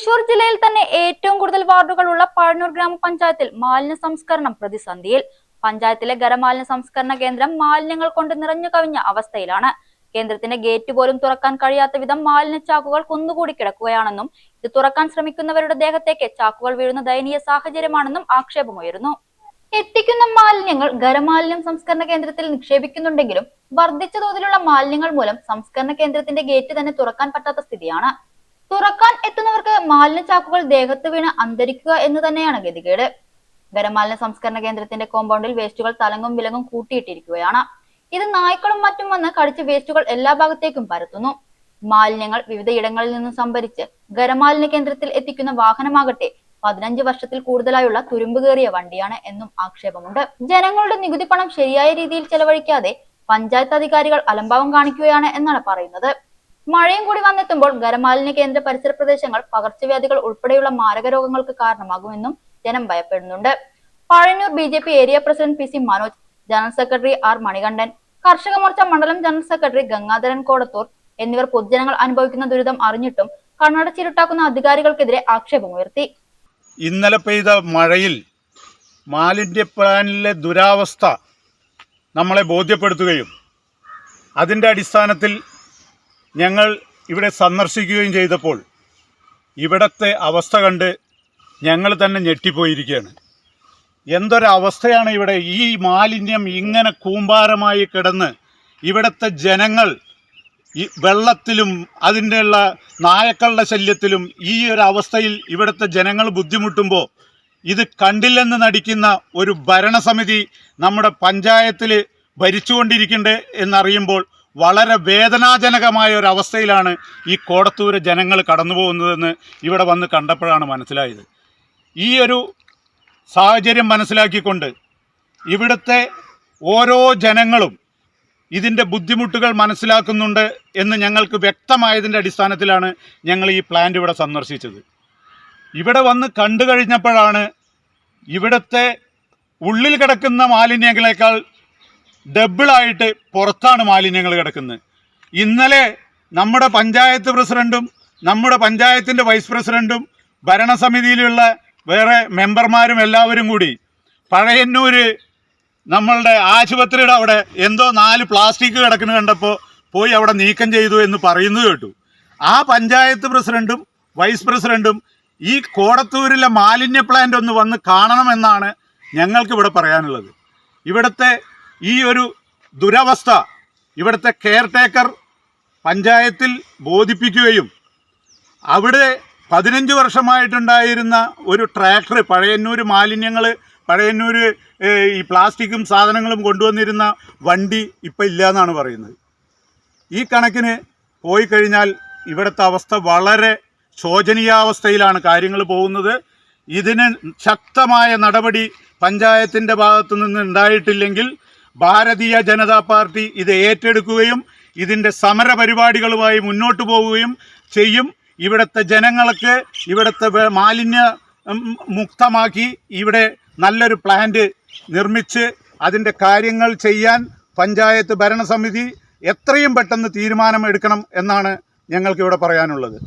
തൃശൂർ ജില്ലയിൽ തന്നെ ഏറ്റവും കൂടുതൽ വാർഡുകളുള്ള പഴനൂർ ഗ്രാമപഞ്ചായത്തിൽ മാലിന്യ സംസ്കരണം പ്രതിസന്ധിയിൽ. പഞ്ചായത്തിലെ ഖരമാലിന്യ സംസ്കരണ കേന്ദ്രം മാലിന്യങ്ങൾ കൊണ്ട് നിറഞ്ഞു കവിഞ്ഞ അവസ്ഥയിലാണ്. കേന്ദ്രത്തിന്റെ ഗേറ്റ് പോലും തുറക്കാൻ കഴിയാത്ത വിധം മാലിന്യ ചാക്കുകൾ കുന്നുകൂടി കിടക്കുകയാണെന്നും ഇത് തുറക്കാൻ ശ്രമിക്കുന്നവരുടെ ദേഹത്തേക്ക് ചാക്കുകൾ വീഴുന്ന ദയനീയ സാഹചര്യമാണെന്നും ആക്ഷേപമുയരുന്നു. എത്തിക്കുന്ന മാലിന്യങ്ങൾ ഖരമാലിന്യം സംസ്കരണ കേന്ദ്രത്തിൽ നിക്ഷേപിക്കുന്നുണ്ടെങ്കിലും വർദ്ധിച്ച തോതിലുള്ള മാലിന്യങ്ങൾ മൂലം സംസ്കരണ കേന്ദ്രത്തിന്റെ ഗേറ്റ് തന്നെ തുറക്കാൻ പറ്റാത്ത സ്ഥിതിയാണ്. തുറക്കാൻ എത്തുന്നവർക്ക് മാലിന്യ ചാക്കുകൾ ദേഹത്ത് വീണ് അന്തരിക്കുക എന്ന് തന്നെയാണ് ഗതികേട്. ഖരമാലിന്യ സംസ്കരണ കേന്ദ്രത്തിന്റെ കോമ്പൗണ്ടിൽ വേസ്റ്റുകൾ തലങ്ങും വിലങ്ങും കൂട്ടിയിട്ടിരിക്കുകയാണ്. ഇത് നായ്ക്കളും മറ്റും വന്ന് കടിച്ച് വേസ്റ്റുകൾ എല്ലാ ഭാഗത്തേക്കും പരത്തുന്നു. മാലിന്യങ്ങൾ വിവിധ ഇടങ്ങളിൽ നിന്നും സംഭരിച്ച് ഖരമാലിന്യ കേന്ദ്രത്തിൽ എത്തിക്കുന്ന വാഹനമാകട്ടെ 15 വർഷത്തിൽ കൂടുതലായുള്ള തുരുമ്പ് കയറിയ വണ്ടിയാണ് എന്നും ആക്ഷേപമുണ്ട്. ജനങ്ങളുടെ നികുതി പണം ശരിയായ രീതിയിൽ ചെലവഴിക്കാതെ പഞ്ചായത്ത് അധികാരികൾ അലംഭാവം കാണിക്കുകയാണ് എന്നാണ് പറയുന്നത്. മഴയും കൂടി വന്നെത്തുമ്പോൾ ഖരമാലിന്യ കേന്ദ്ര പരിസര പ്രദേശങ്ങൾ പകർച്ചവ്യാധികൾ ഉൾപ്പെടെയുള്ള മാരക രോഗങ്ങൾക്ക് കാരണമാകുമെന്നും ജനം ഭയപ്പെടുന്നുണ്ട്. Pazhayannur BJP area president PC Manoj, general secretary R Manikandan, Karshaka Morcha മണ്ഡലം ജനറൽ സെക്രട്ടറി ഗംഗാധരൻ കോടത്തൂർ എന്നിവർ പൊതുജനങ്ങൾ അനുഭവിക്കുന്ന ദുരിതം അറിഞ്ഞിട്ടും കണ്ണടച്ചിരുട്ടാക്കുന്ന അധികാരികൾക്കെതിരെ ആക്ഷേപമുയർത്തി. ഇന്നലെ പെയ്ത മഴയിൽ മാലിന്യ പ്ലാനിലെ ദുരാവസ്ഥ നമ്മളെ ബോധ്യപ്പെടുത്തുകയും അതിൻ്റെ അടിസ്ഥാനത്തിൽ ഞങ്ങൾ ഇവിടെ സന്ദർശിക്കുകയും ചെയ്തപ്പോൾ ഇവിടത്തെ അവസ്ഥ കണ്ട് ഞങ്ങൾ തന്നെ ഞെട്ടിപ്പോയിരിക്കുകയാണ്. എന്തൊരവസ്ഥയാണ് ഇവിടെ! ഈ മാലിന്യം ഇങ്ങനെ കൂമ്പാരമായി കിടന്ന് ഇവിടുത്തെ ജനങ്ങൾ ഈ വെള്ളത്തിലും അതിൻ്റെയുള്ള നായക്കളുടെ ശല്യത്തിലും ഈ ഒരു അവസ്ഥയിൽ ഇവിടുത്തെ ജനങ്ങൾ ബുദ്ധിമുട്ടുമ്പോൾ ഇത് കണ്ടില്ലെന്ന് നടിക്കുന്ന ഒരു ഭരണസമിതി നമ്മുടെ പഞ്ചായത്തിൽ ഭരിച്ചുകൊണ്ടിരിക്കണ്ടേ എന്നറിയുമ്പോൾ വളരെ വേദനാജനകമായ ഒരു അവസ്ഥയിലാണ് ഈ കോടത്തൂര് ജനങ്ങൾ കടന്നു പോകുന്നതെന്ന് ഇവിടെ വന്ന് കണ്ടപ്പോഴാണ് മനസ്സിലായത്. ഈ ഒരു സാഹചര്യം മനസ്സിലാക്കിക്കൊണ്ട് ഇവിടുത്തെ ഓരോ ജനങ്ങളും ഇതിൻ്റെ ബുദ്ധിമുട്ടുകൾ മനസ്സിലാക്കുന്നുണ്ട് എന്ന് ഞങ്ങൾക്ക് വ്യക്തമായതിൻ്റെ അടിസ്ഥാനത്തിലാണ് ഞങ്ങൾ ഈ പ്ലാന്റ് ഇവിടെ സന്ദർശിച്ചത്. ഇവിടെ വന്ന് കണ്ടു കഴിഞ്ഞപ്പോഴാണ് ഇവിടുത്തെ ഉള്ളിൽ കിടക്കുന്ന മാലിന്യങ്ങളെക്കാൾ ഡബിളായിട്ട് പുറത്താണ് മാലിന്യങ്ങൾ കിടക്കുന്നത്. ഇന്നലെ നമ്മുടെ പഞ്ചായത്ത് പ്രസിഡന്റും നമ്മുടെ പഞ്ചായത്തിൻ്റെ വൈസ് പ്രസിഡന്റും ഭരണസമിതിയിലുള്ള വേറെ മെമ്പർമാരും എല്ലാവരും കൂടി പഴയന്നൂര് നമ്മളുടെ ആശുപത്രിയുടെ അവിടെ എന്തോ 4 പ്ലാസ്റ്റിക് കിടക്കുന്നത് കണ്ടപ്പോൾ പോയി അവിടെ നീക്കം ചെയ്തു എന്ന് പറയുന്നത് കേട്ടു. ആ പഞ്ചായത്ത് പ്രസിഡന്റും വൈസ് പ്രസിഡന്റും ഈ കോടത്തൂരിലെ മാലിന്യ പ്ലാന്റ് ഒന്ന് വന്ന് കാണണമെന്നാണ് ഞങ്ങൾക്കിവിടെ പറയാനുള്ളത്. ഇവിടുത്തെ ഈ ഒരു ദുരവസ്ഥ ഇവിടുത്തെ കെയർ ടേക്കർ പഞ്ചായത്തിൽ ബോധിപ്പിക്കുകയും അവിടെ 15 വർഷമായിട്ടുണ്ടായിരുന്ന ഒരു ട്രാക്ടർ പഴയന്നൂർ മാലിന്യങ്ങൾ പഴയന്നൂർ ഈ പ്ലാസ്റ്റിക്കും സാധനങ്ങളും കൊണ്ടുവന്നിരുന്ന വണ്ടി ഇപ്പം ഇല്ല എന്നാണ് പറയുന്നത്. ഈ കണക്കിന് പോയി കഴിഞ്ഞാൽ ഇവിടുത്തെ അവസ്ഥ വളരെ ശോചനീയാവസ്ഥയിലാണ് കാര്യങ്ങൾ പോകുന്നത്. ഇതിന് ശക്തമായ നടപടി പഞ്ചായത്തിൻ്റെ ഭാഗത്തു നിന്ന് ഉണ്ടായിട്ടില്ലെങ്കിൽ ഭാരതീയ ജനതാ പാർട്ടി ഇത് ഏറ്റെടുക്കുകയും ഇതിൻ്റെ സമര പരിപാടികളുമായി മുന്നോട്ട് പോവുകയും ചെയ്യും. ഇവിടുത്തെ ജനങ്ങൾക്ക് ഇവിടുത്തെ മാലിന്യ മുക്തമാക്കി ഇവിടെ നല്ലൊരു പ്ലാന്റ് നിർമ്മിച്ച് അതിൻ്റെ കാര്യങ്ങൾ ചെയ്യാൻ പഞ്ചായത്ത് ഭരണസമിതി എത്രയും പെട്ടെന്ന് തീരുമാനമെടുക്കണം എന്നാണ് ഞങ്ങൾക്കിവിടെ പറയാനുള്ളത്.